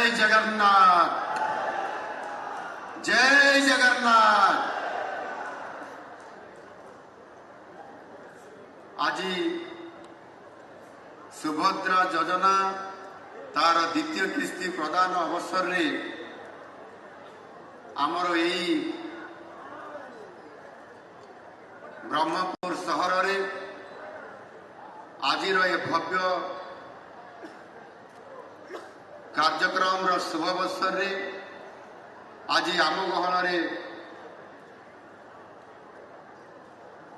जय जगन्नाथ, जय जगन्नाथ। आज सुभद्रा योजना तार द्वितीय किस्ती प्रदान अवसर रे आमर यही ब्रह्मपुर सहर रे आज भव्य कार्यक्रम शुभ अवसर रे आज आम गहन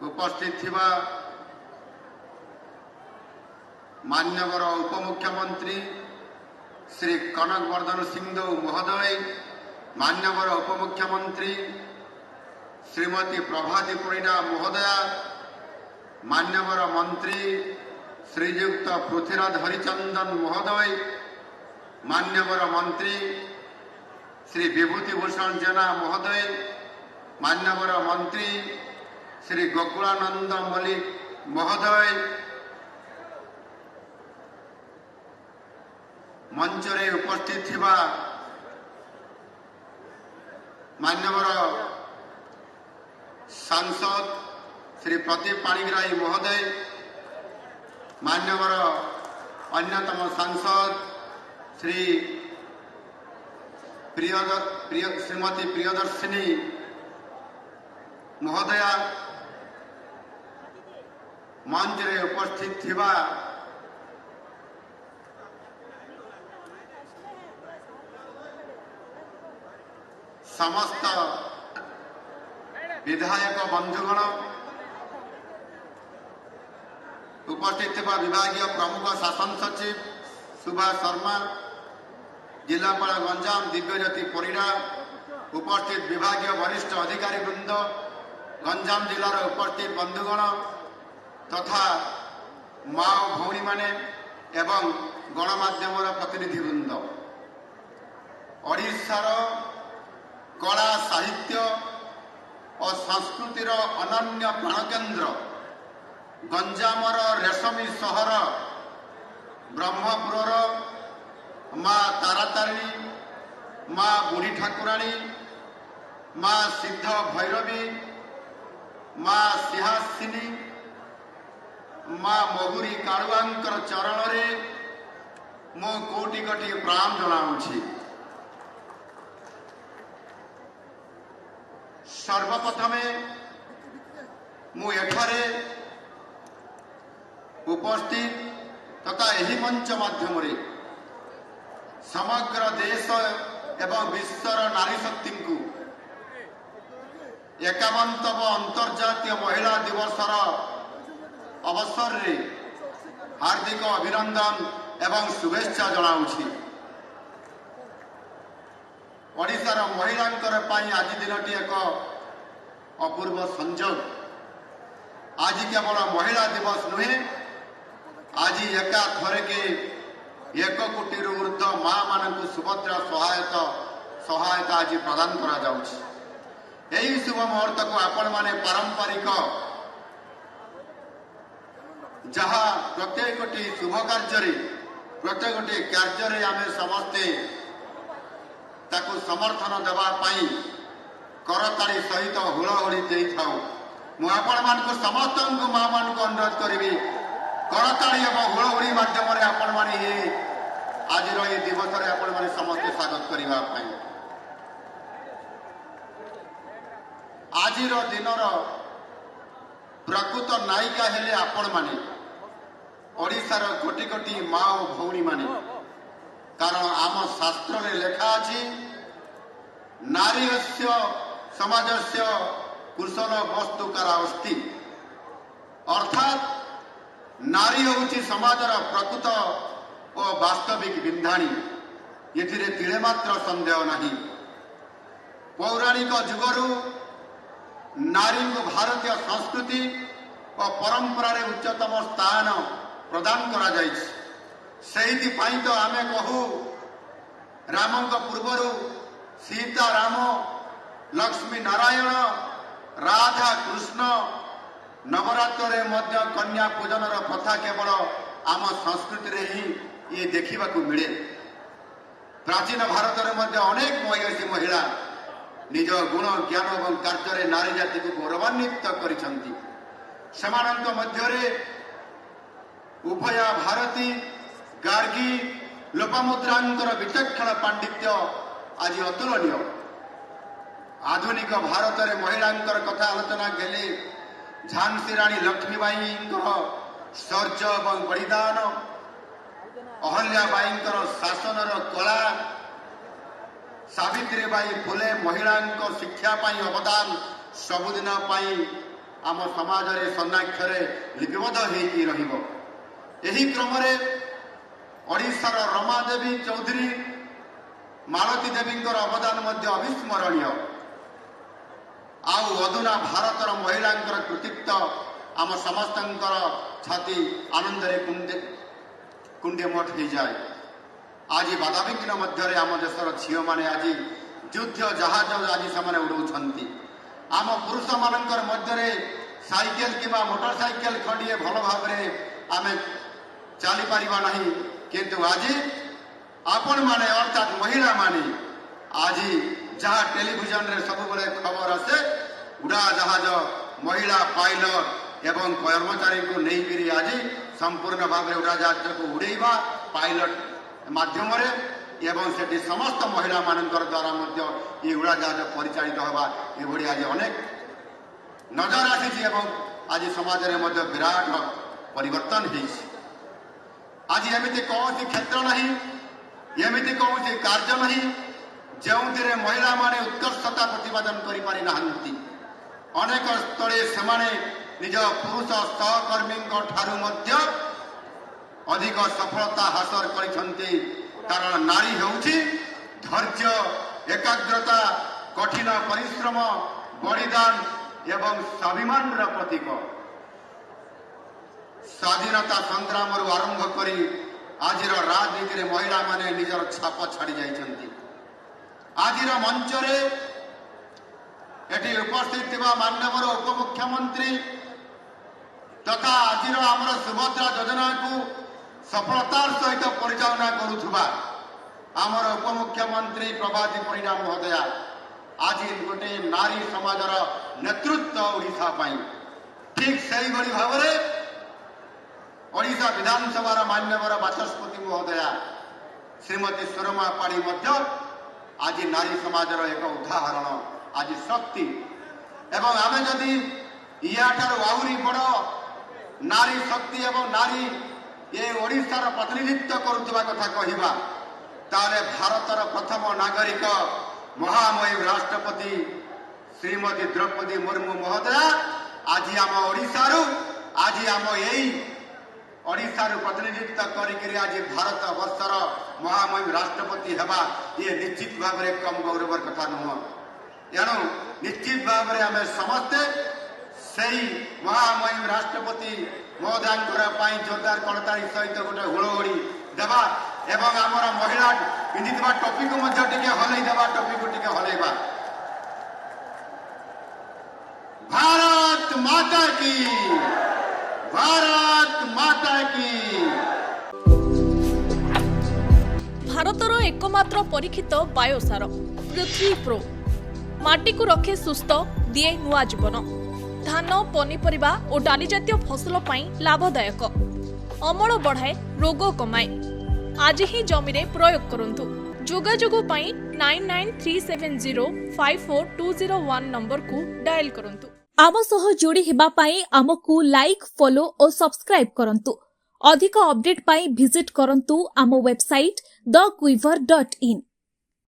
उपस्थित थिबा मान्यवर उपमुख्यमंत्री श्री कनक वर्धन सिंहदेव महोदय, मान्यवर उपमुख्यमंत्री श्रीमती प्रभाती परिणा महोदया, मान्यवर मंत्री श्रीयुक्त पृथ्वीराज हरिचंदन महोदय, मान्यवर मंत्री श्री विभूति भूषण जेना महोदय, मान्यवर मंत्री श्री गोकुलानंद मल्लिक महोदय, मंच रे उपस्थित थिबा मान्यवर सांसद श्री प्रदीप पाणिग्राही महोदय, मान्यवर अन्यतम सांसद श्री श्रीमती प्रियदर्शिनी महोदया, मंच रे उपस्थित थिबा समस्त विधायक बंधुगण, उपस्थित थिबा विभागीय प्रमुख शासन सचिव सुभाष शर्मा, जिलापाल गंजाम दिव्यज्योति परिड़ा, उपस्थित विभागीय वरिष्ठ अधिकारी वृंद, गंजाम जिलार उपस्थित बंधुगण तथा माँ भौणी माने एवं गणमाध्यम प्रतिनिधि वृंद, ओडिशार कला साहित्य और संस्कृतिर अनन्य प्राणकेन्द्र गंजामर रेशमी सहर ब्रह्मपुरर माँ तारातारिणी, माँ बुढ़ी ठाकुराणी, माँ सिद्ध भैरवी, माँ सिंहासिनी, माँ महुरी कारुआंकर चरण रे मो कोटि कोटि प्रणाम जनाऊँगी। सर्वप्रथमे मु एठारे उपस्थित तथा यही मंच माध्यम समग्र देश एवं विश्वर नारी शक्ति को 51तम अंतर्जातीय महिला दिवसर अवसर रे हार्दिक अभिनंदन एवं शुभेच्छा जनाऊँगी। ओडिशार महिलांकर पाई आज दिनटी एक अपूर्व संजोग। आज केवल महिला दिवस नुहे, आज एका थरके 1 कोटी ऊर्ध्व माँ मान सुभद्रा सहायता आज प्रदान करा जाउछि। एही शुभ मुहूर्त को आपण माने पारंपरिक जहाँ प्रत्येक शुभ कार्य प्रत्येक कार्य आम समस्ते ताकू समर्थन देवा पाई करताली सहित हुलहुली दे था। मुझे समस्त माँ मान अनुरोध करी करताली और हुलहुली मध्यम आपण मैंने आज ये दिवस आपण मैंने समस्ते स्वागत करने। आज दिनर प्रकृत नायिका हेले आपण माने ओडिशार कोटि कोटि माँ और भौणी माने, कारण आम शास्त्र रे लेखा अछि नारीस्य समाजस्य कुशल वस्तुकारास्ति, अर्थात नारी होउछि समाजर प्रकृत और वास्तविक बिंधाणी। एथिरे तिळे मात्र संदेह नहीं। पौराणिक जुगरु नारी को भारतीय संस्कृति और परंपरा रे उच्चतम स्थान प्रदान करा जाइछि। सेहिति पाई तो आमे कहू रामंक पूर्वरु सीता राम, लक्ष्मी नारायण, राधा कृष्ण, नवरात्र मध्य कन्या पूजन प्रथा केवल आम संस्कृति रे ही ये देखा मिले। प्राचीन भारत में अनेक महिषी महिला निज गुण ज्ञान और कार्य नारी जाति को गौरवान्वित करिसेंती। सेमानंक मध्यरे उभया भारती गार्गी लोपामुद्रांकर विचक्षण पांडित्य आज अतुलनीय। आधुनिक भारत में महिलांकर कथा आलोचना केले झांसी रानी लक्ष्मीबाई शौर्य और बलिदान, अहल्याबाई शासनर कला, सावित्रीबाई फुले महिला शिक्षा अवदान सबुदिन आम समाज में स्वर्णाक्षर लिपिबद्ध हो। यही क्रम ओडिशार रमादेवी चौधरी मालती देवी अवदान अविस्मरणीय। आउ अधुना भारतर महिला कृतित्व आम समस्त छाती आनंद कुंडे मठ हो जाए। आज बाधाविघ्न मध्य आम देशर झील मैंने आज युद्ध जहाज आज से उड़ाऊँच। आम पुरुष मानकर मध्य साइकेल किंवा मोटरसाइकेल खंडिए भल भाव आम चली पारिबा नहीं, किंतु आज आपण माने अर्थात महिला माने आज जहाँ टेलीविजन रे सब बड़े खबर आसे उड़ा जहाज महिला पायलट एवं कर्मचारी को नहीं आज संपूर्ण भाव में उड़ा जहाज को उड़ेबा पायलट माध्यम एवं से समस्त महिला मानकर द्वारा ये उड़ा जहाज परिचालित होगा ये आज अनेक नजर आसी आज समाज में विराट परिवर्तन हो। आज एमती कौन क्षेत्र नहीं, एमती कौन कार्य नहीं जो महिला माने उत्कर्षता प्रतिपादन करें। अनेक स्थले से निज पुरुष सहकर्मी ठारू अधिक सफलता हासिल कर, कारण नारी होउछि धैर्य, एकाग्रता, कठिन परिश्रम, बलिदान एवं स्वाभिमान प्रतीक। स्वाधीनता संग्राम आरंभ कर आज राजनीति में महिला माने निजर छाप छाड़ी जाइछन्ति। आज मंच एटी उपस्थित माननीय उपमुख्यमंत्री तथा आज आमर सुभद्रा योजना को सफलतार सहित परिचालना करुवा आमर उपमुख्यमंत्री प्रभाती परिणा महोदया आज गोटे नारी समाजर नेतृत्व ओडिशा पाई। ठीक से भाव में ओडिशा विधानसभा मान्यवर बाचस्पति महोदया श्रीमती सुरमा पाड़ी आज नारी समाजर एक उदाहरण आज शक्ति एवं आम जदि या आहरी बड़ नारी शक्ति एवं नारी ये ओडिशार प्रतिनिधित्व करुवा कथा कहवा ताले भारतर प्रथम नागरिक महामहिम राष्ट्रपति श्रीमती द्रौपदी मुर्मू महोदया आज आम ओडिशार आज आम यही ओडिशार प्रतिनिधित्व करी आज भारत वर्षर महामहिम राष्ट्रपति हेबा ये निश्चित भाव में कम गौरवर कथा नुह। एणु निश्चित भाव में आम समस्ते सही महामहिम राष्ट्रपति महोदय जोरदार कड़ताड़ी सहित गोटे हुड़हुड़ी देवा एवं आमर महिला पिंधि टोपी को हलई देवा टोपी को हलैबा। भारत माता की, भारत माता की। भारतर एकमात्र परीक्षित बायोसार पृथ्वी प्रो माटी को रखे सुस्थ दिए नुआ जीवन। धान पनीपरिबा और डाली जातीय फसल पाई लाभदायक, अमल बढ़ाए, रोग कमाए। आज ही जमी रे प्रयोग करंतु। जोगाजोग पाई 9937054201 नंबर को डायल करंतु। आम सह जोड़ी हेबा पाई आमकु लाइक, फॉलो और सब्सक्राइब करंतु। अधिक अपडेट पाई विजिट करंतु आम वेबसाइट thequiver.in।